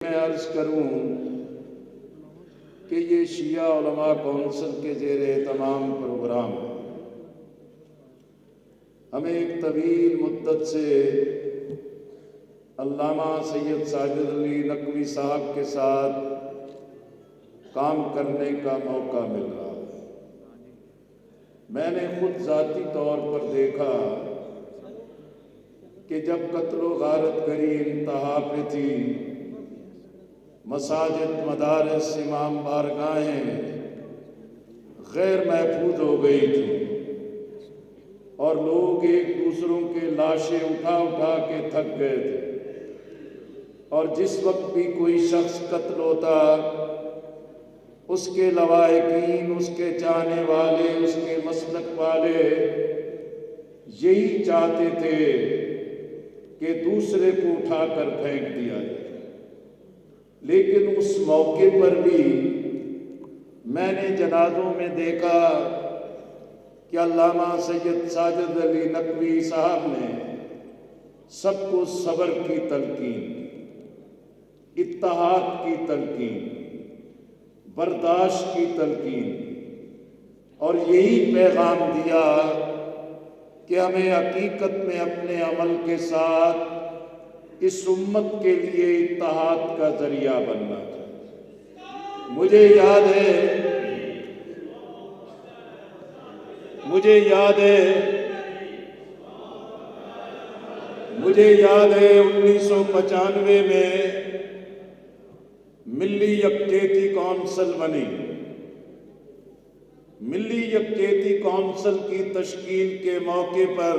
میں عرض کروں کہ یہ شیعہ علماء کونسل کے زیر اہتمام پروگرام ہے۔ ہمیں ایک طویل مدت سے علامہ سید ساجد علی نقوی صاحب کے ساتھ کام کرنے کا موقع مل رہا ہے۔ میں نے خود ذاتی طور پر دیکھا کہ جب قتل و غارت گری انتہا پہ تھی، مساجد، مدارس، امام بارگاہیں غیر محفوظ ہو گئی تھی اور لوگ ایک دوسروں کے لاشیں اٹھا اٹھا کے تھک گئے تھے، اور جس وقت بھی کوئی شخص قتل ہوتا، اس کے لواحقین، اس کے چاہنے والے، اس کے مسلک والے یہی چاہتے تھے کہ دوسرے کو اٹھا کر پھینک دیا جائے۔ لیکن اس موقع پر بھی میں نے جنازوں میں دیکھا کہ علامہ سید ساجد علی نقوی صاحب نے سب کو صبر کی تلقین، اتحاد کی تلقین، برداشت کی تلقین، اور یہی پیغام دیا کہ ہمیں حقیقت میں اپنے عمل کے ساتھ اس امت کے لیے اتحاد کا ذریعہ بننا چاہیے۔ مجھے یاد ہے 1995 میں ملی یکجہتی کونسل بنی۔ ملی یکجہتی کونسل کی تشکیل کے موقع پر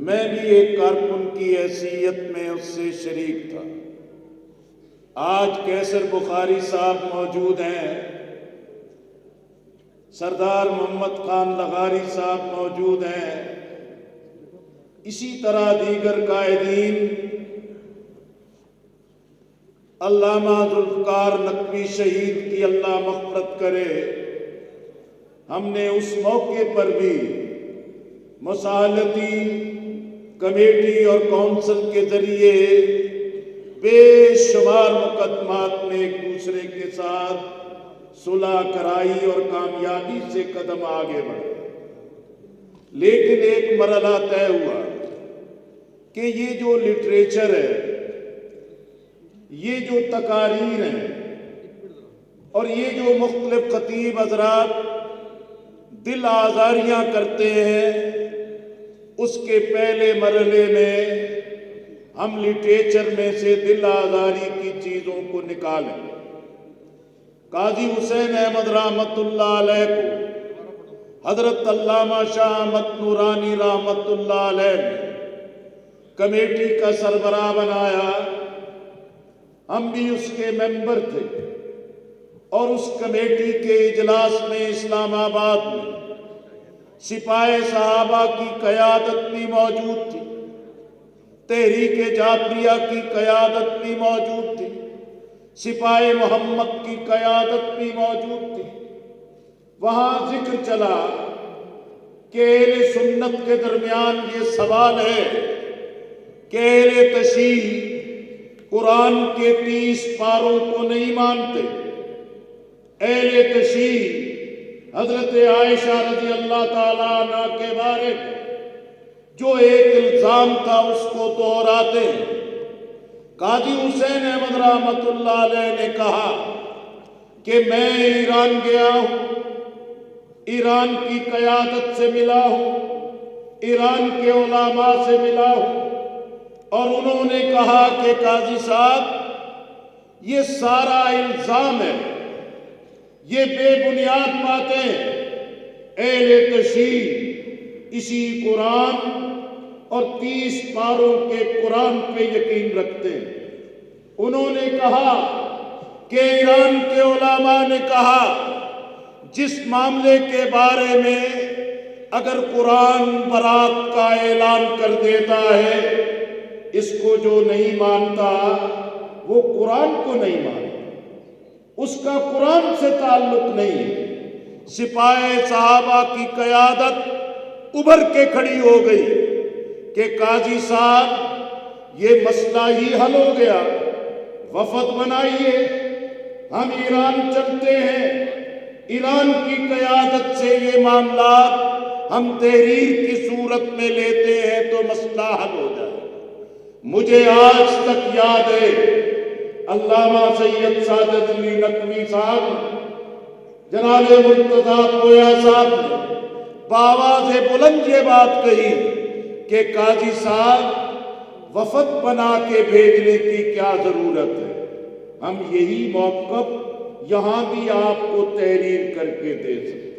میں بھی ایک کارکن کی حیثیت میں اس سے شریک تھا۔ آج کیسر بخاری صاحب موجود ہیں، سردار محمد خان لغاری صاحب موجود ہیں، اسی طرح دیگر قائدین، علامہ ذوالفقار نقوی شہید کی اللہ مغفرت کرے۔ ہم نے اس موقع پر بھی مصالحتی کمیٹی اور کونسل کے ذریعے بے شمار مقدمات میں ایک دوسرے کے ساتھ صلح کرائی اور کامیابی سے قدم آگے بڑھے۔ لیکن ایک مرحلہ طے ہوا کہ یہ جو لٹریچر ہے، یہ جو تقاریر ہیں، اور یہ جو مختلف خطیب حضرات دل آزاریاں کرتے ہیں، اس کے پہلے مرحلے میں ہم لٹریچر میں سے دل آزاری کی چیزوں کو نکالیں۔ قاضی حسین احمد رحمۃ اللہ علیہ کو حضرت علامہ شاہ احمد نورانی رحمۃ اللہ علیہ نے کمیٹی کا سربراہ بنایا۔ ہم بھی اس کے ممبر تھے، اور اس کمیٹی کے اجلاس میں اسلام آباد میں سپاہ صحابہ کی قیادت بھی موجود تھی، تحریک جعفریہ کی قیادت بھی موجود تھی، سپاہ محمد کی قیادت بھی موجود تھی۔ وہاں ذکر چلا کہ اہل سنت کے درمیان یہ سوال ہے کہ اہل تشیع قرآن کے 30 پاروں کو نہیں مانتے۔ اہل تشیع حضرت عائشہ رضی اللہ تعالیٰ عنہ کے بارے میں جو ایک الزام تھا اس کو دہراتے ہیں۔ قاضی حسین احمد رحمۃ اللہ علیہ نے کہا کہ میں ایران گیا ہوں، ایران کی قیادت سے ملا ہوں، ایران کے علماء سے ملا ہوں، اور انہوں نے کہا کہ قاضی صاحب یہ سارا الزام ہے، یہ بے بنیاد باتیں۔ اہل تشیع اسی قرآن اور 30 پاروں کے قرآن پہ یقین رکھتے ہیں۔ انہوں نے کہا کہ ایران کے علماء نے کہا جس معاملے کے بارے میں اگر قرآن برات کا اعلان کر دیتا ہے، اس کو جو نہیں مانتا وہ قرآن کو نہیں مانتا، اس کا قرآن سے تعلق نہیں ہے۔ سپاہ صحابہ کی قیادت ابھر کے کھڑی ہو گئی کہ قاضی صاحب یہ مسئلہ ہی حل ہو گیا، وفد بنائیے، ہم ایران چلتے ہیں، ایران کی قیادت سے یہ معاملات ہم تحریر کی صورت میں لیتے ہیں تو مسئلہ حل ہو جائے۔ مجھے آج تک یاد ہے علامہ سید ساجد علی نقوی صاحب، جناب مرتضیٰ کویا صاحب نے بآواز بلند یہ بات کہی کہ قاضی صاحب وفد بنا کے بھیجنے کی کیا ضرورت ہے، ہم یہی موقف یہاں بھی آپ کو تحریر کر کے دے سکتے ہیں۔